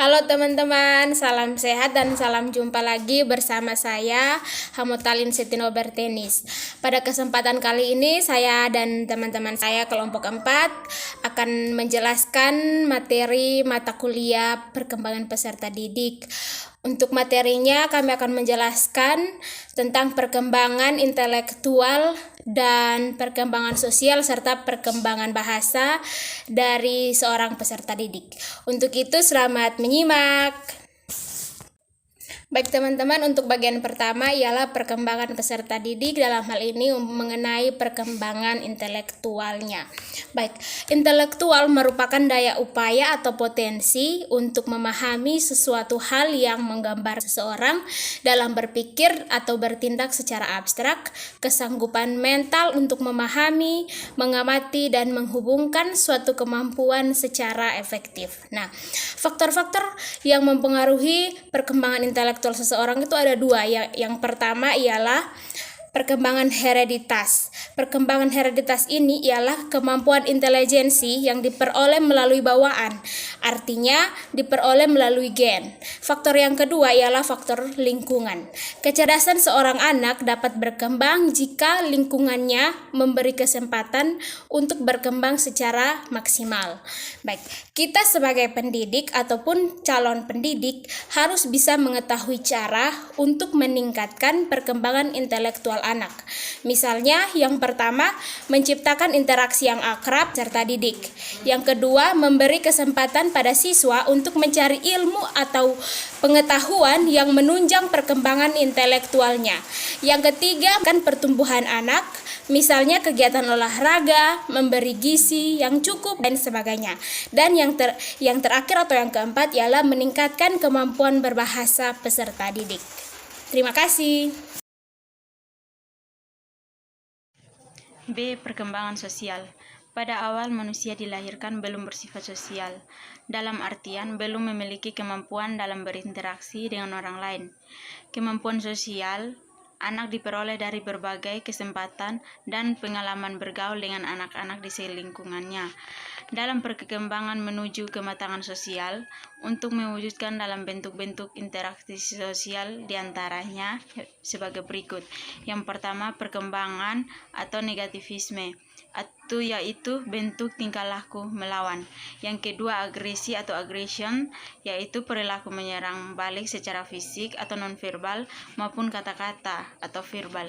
Halo teman-teman, salam sehat dan salam jumpa lagi bersama saya Hamutalin Setinobertenis. Pada kesempatan kali ini saya dan teman-teman saya kelompok 4 akan menjelaskan materi mata kuliah perkembangan peserta didik. Untuk materinya kami akan menjelaskan tentang perkembangan intelektual dan perkembangan sosial serta perkembangan bahasa dari seorang peserta didik. Untuk itu selamat menyimak. Baik teman-teman, untuk bagian pertama ialah perkembangan peserta didik, dalam hal ini mengenai perkembangan intelektualnya. Baik, intelektual merupakan daya upaya atau potensi untuk memahami sesuatu hal yang menggambar seseorang dalam berpikir atau bertindak secara abstrak, kesanggupan mental untuk memahami, mengamati, dan menghubungkan suatu kemampuan secara efektif. Nah, faktor-faktor yang mempengaruhi perkembangan intelektual seseorang itu ada dua. Yang pertama ialah perkembangan hereditas. Perkembangan hereditas ini ialah kemampuan intelijensi yang diperoleh melalui bawaan, artinya diperoleh melalui gen. Faktor yang kedua ialah faktor lingkungan. Kecerdasan seorang anak dapat berkembang jika lingkungannya memberi kesempatan untuk berkembang secara maksimal. Baik, kita sebagai pendidik ataupun calon pendidik harus bisa mengetahui cara untuk meningkatkan perkembangan intelektual anak. Misalnya, yang pertama, menciptakan interaksi yang akrab serta didik. Yang kedua, memberi kesempatan pada siswa untuk mencari ilmu atau pengetahuan yang menunjang perkembangan intelektualnya. Yang ketiga, kan pertumbuhan anak, misalnya kegiatan olahraga, memberi gizi yang cukup dan sebagainya. Dan yang terakhir atau yang keempat ialah meningkatkan kemampuan berbahasa peserta didik. Terima kasih. B. Perkembangan sosial. Pada awal manusia dilahirkan belum bersifat sosial, dalam artian belum memiliki kemampuan dalam berinteraksi dengan orang lain. Kemampuan sosial anak diperoleh dari berbagai kesempatan dan pengalaman bergaul dengan anak-anak di lingkungannya. Dalam perkembangan menuju kematangan sosial, untuk mewujudkan dalam bentuk-bentuk interaksi sosial diantaranya sebagai berikut. Yang pertama, perkembangan atau negativisme, yaitu bentuk tingkah laku melawan. Yang kedua, agresi atau aggression, yaitu perilaku menyerang balik secara fisik atau nonverbal maupun kata-kata atau verbal.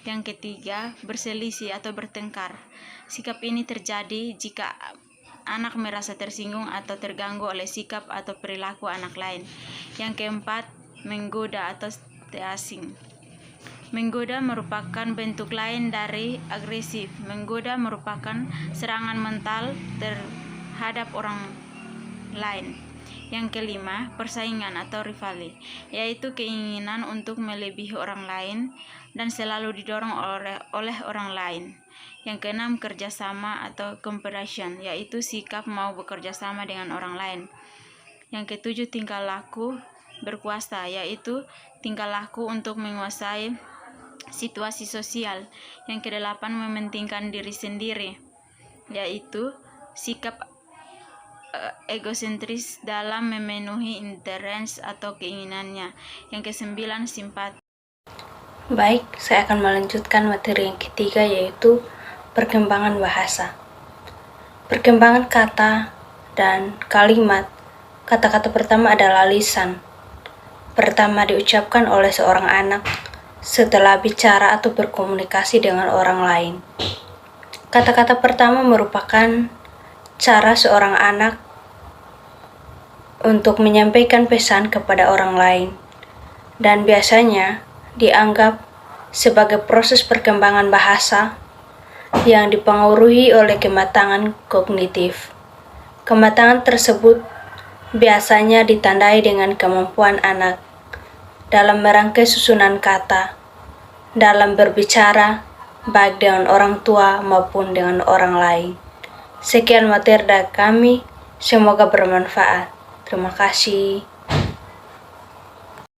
Yang ketiga, berselisih atau bertengkar. Sikap ini terjadi jika anak merasa tersinggung atau terganggu oleh sikap atau perilaku anak lain. Yang keempat, menggoda atau teasing. Menggoda merupakan bentuk lain dari agresif. Menggoda merupakan serangan mental terhadap orang lain. Yang kelima, persaingan atau rivali, yaitu keinginan untuk melebihi orang lain dan selalu didorong oleh orang lain. Yang keenam, kerjasama atau cooperation, yaitu sikap mau bekerja sama dengan orang lain. Yang ketujuh, tingkah laku berkuasa, yaitu tingkah laku untuk menguasai situasi sosial. Yang kedelapan, mementingkan diri sendiri, yaitu sikap egosentris dalam memenuhi interest atau keinginannya. Yang kesembilan, simpati. Baik, saya akan melanjutkan materi yang ketiga, yaitu perkembangan bahasa. Perkembangan kata dan kalimat. Kata-kata pertama adalah lisan. Pertama diucapkan oleh seorang anak setelah bicara atau berkomunikasi dengan orang lain. Kata-kata pertama merupakan cara seorang anak untuk menyampaikan pesan kepada orang lain, dan biasanya dianggap sebagai proses perkembangan bahasa yang dipengaruhi oleh kematangan kognitif. Kematangan tersebut biasanya ditandai dengan kemampuan anak dalam merangkai susunan kata, dalam berbicara, baik dengan orang tua maupun dengan orang lain. Sekian materi dari kami, semoga bermanfaat. Terima kasih.